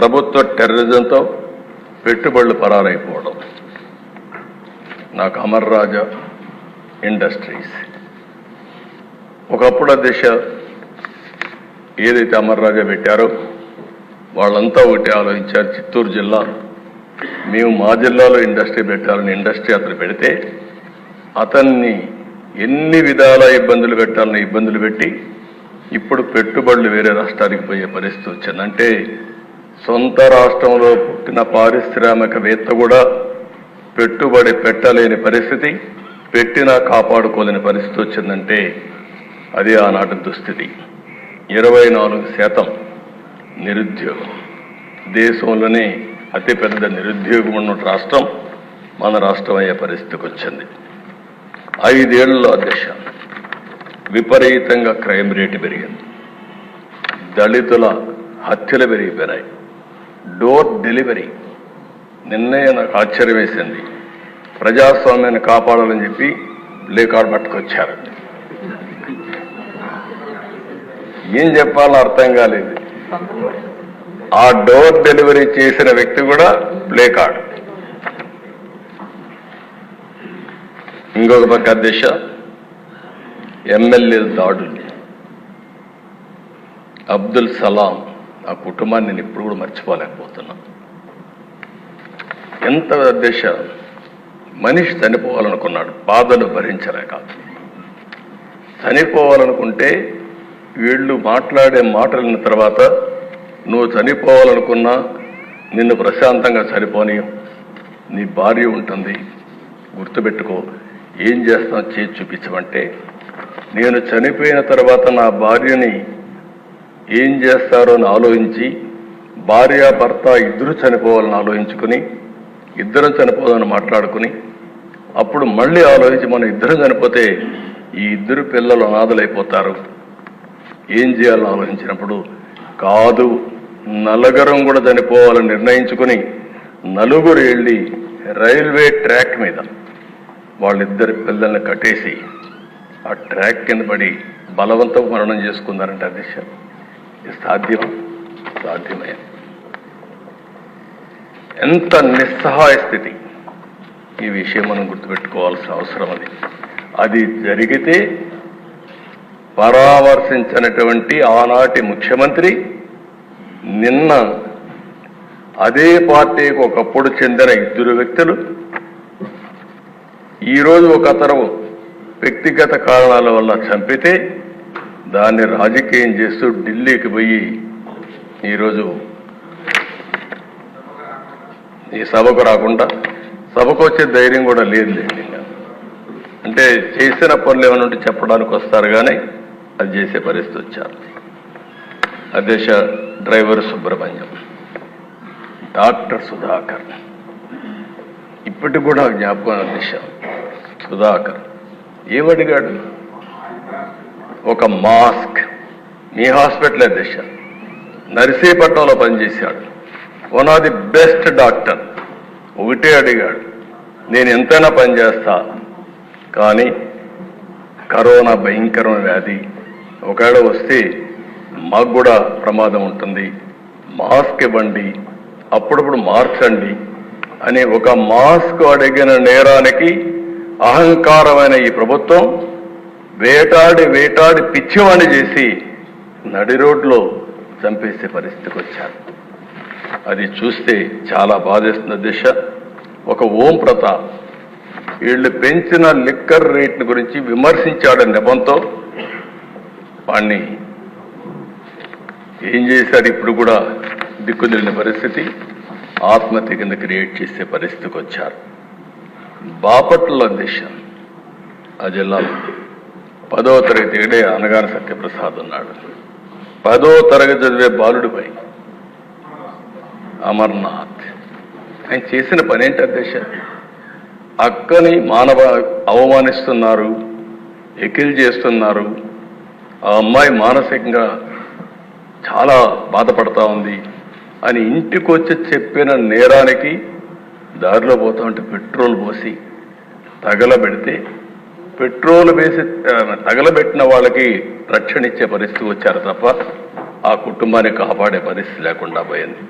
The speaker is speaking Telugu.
ప్రభుత్వ టెర్రరిజంతో పెట్టుబడులు పరారైపోవడం. నాకు అమర్ రాజా ఇండస్ట్రీస్ ఒకప్పుడు దిశ ఏదైతే అమర్ రాజా పెట్టారో వాళ్ళంతా ఒకటి ఆలోచించారు. చిత్తూరు జిల్లా మేము మా జిల్లాలో ఇండస్ట్రీ పెట్టాలని ఇండస్ట్రీ అతను పెడితే అతన్ని ఎన్ని విధాల ఇబ్బందులు పెట్టాలని ఇబ్బందులు పెట్టి ఇప్పుడు పెట్టుబడులు వేరే రాష్ట్రానికి పోయే పరిస్థితి వచ్చింది. అంటే సొంత రాష్ట్రంలో పుట్టిన పారిశ్రామికవేత్త కూడా పెట్టుబడి పెట్టలేని పరిస్థితి, పెట్టినా కాపాడుకోలేని పరిస్థితి వచ్చిందంటే అది ఆనాటి దుస్థితి. 24% నిరుద్యోగం, దేశంలోనే అతిపెద్ద నిరుద్యోగం ఉన్న రాష్ట్రం మన రాష్ట్రం అయ్యే పరిస్థితికి వచ్చింది. 5 ఏళ్లలో దిశ విపరీతంగా క్రైమ్ రేటు పెరిగింది, దళితుల హత్యలు పెరిగిపోయినాయి, డోర్ డెలివరీ. నిన్నే నాకు ఆశ్చర్యం వేసింది, ప్రజాస్వామ్యాన్ని కాపాడాలని చెప్పి ప్లే కార్డు పట్టుకొచ్చారు. ఏం చెప్పాలో అర్థం కాలేదు. ఆ డోర్ డెలివరీ చేసిన వ్యక్తి కూడా ప్లే కార్డు. ఇంకొక పక్క దిశ ఎమ్మెల్యేల దాడులు. అబ్దుల్ సలాం ఆ కుటుంబాన్ని నేను ఇప్పుడు కూడా మర్చిపోలేకపోతున్నా. ఎంత దిశ మనిషి చనిపోవాలనుకున్నాడు, బాధలు భరించలేక. చనిపోవాలనుకుంటే వీళ్ళు మాట్లాడే మాటలిన తర్వాత నువ్వు చనిపోవాలనుకున్నా నిన్ను ప్రశాంతంగా చనిపోని నీ భార్య ఉంటుంది, గుర్తుపెట్టుకో, ఏం చేస్తావు చేసి చూపించమంటే నేను చనిపోయిన తర్వాత నా భార్యని ఏం చేస్తారో అని ఆలోచించి భార్య భర్త ఇద్దరు చనిపోవాలని ఆలోచించుకుని ఇద్దరం చనిపోవాలని మాట్లాడుకుని అప్పుడు మళ్ళీ ఆలోచించి మనం ఇద్దరం చనిపోతే ఈ ఇద్దరు పిల్లలు అనాథలైపోతారు, ఏం చేయాలని ఆలోచించినప్పుడు కాదు నలుగురం కూడా చనిపోవాలని నిర్ణయించుకుని నలుగురు వెళ్ళి రైల్వే ట్రాక్ మీద వాళ్ళిద్దరి పిల్లల్ని కట్టేసి ఆ ట్రాక్ కింద పడి బలవంతం మరణం చేసుకున్నారంటే అది సాధ్యమే. ఎంత నిస్సహాయ స్థితి. ఈ విషయం మనం గుర్తుపెట్టుకోవాల్సిన అవసరం అది జరిగితే పరామర్శించినటువంటి ఆనాటి ముఖ్యమంత్రి నిన్న అదే పార్టీకి ఒకప్పుడు చెందిన 2 వ్యక్తులు ఈరోజు ఒక అతను వ్యక్తిగత కారణాల వల్ల చంపితే దాన్ని రాజకీయం చేస్తూ ఢిల్లీకి పోయి ఈరోజు ఈ సభకు రాకుండా, సభకు వచ్చే ధైర్యం కూడా లేదు. అంటే చేసిన పనులు ఏమైనా ఉంటే చెప్పడానికి వస్తారు కానీ అది చేసే పరిస్థితి వచ్చారు. అధ్యక్ష డ్రైవర్ సుబ్రహ్మణ్యం, డాక్టర్ సుధాకర్ ఇప్పటికి కూడా జ్ఞాపకం. అధ్యక్ష సుధాకర్ ఏమడిగాడు? ఒక మాస్క్. మీ హాస్పిటల్ అధ్యక్ష నర్సీపట్నంలో పనిచేశాడు, one of the best doctor. ఒకటే అడిగాడు, నేను ఎంతైనా పనిచేస్తా కానీ కరోనా భయంకరమైన వ్యాధి, ఒకవేళ వస్తే మాకు కూడా ప్రమాదం ఉంటుంది, మాస్క్ ఇవ్వండి, అప్పుడప్పుడు మార్చండి అని ఒక మాస్క్ అడిగిన నేరానికి అహంకారమైన ఈ ప్రభుత్వం వేటాడి పిచ్చివాణి చేసి నడి రోడ్లో చంపేసే పరిస్థితికి వచ్చారు. అది చూస్తే చాలా బాధేస్తున్న దిశ. ఒక ఓం ప్రతాప్ వీళ్ళు పెంచిన లిక్కర్ రేట్ని గురించి విమర్శించాడని నెపంతో వాణ్ణి ఏం చేశారు? ఇప్పుడు కూడా దిక్కుదిలిన పరిస్థితి, ఆత్మహత్య కింద క్రియేట్ చేసే పరిస్థితికి వచ్చారు. బాపట్ల దిశ ఆ జిల్లాలో 10వ తరగతి ఇక్కడే అనగాన సత్యప్రసాద్ ఉన్నాడు. 10వ తరగతి చదివే బాలుడిపై అమర్నాథ్ ఆయన చేసిన పని ఏంటి అధ్యక్ష? అక్కని అవమానిస్తున్నారు, ఎకిల్ చేస్తున్నారు. ఆ అమ్మాయి మానసికంగా చాలా బాధపడతా ఉంది అని ఇంటికొచ్చి చెప్పిన నేరానికి దారిలో పోతా ఉంటే పెట్రోల్ పోసి తగలబెడితే పెట్రోల్ వేసి తగలబెట్టిన వాళ్ళకి రక్షణ ఇచ్చే పరిస్థితి వచ్చారు తప్ప ఆ కుటుంబాన్ని కాపాడే పరిస్థితి లేకుండా పోయింది.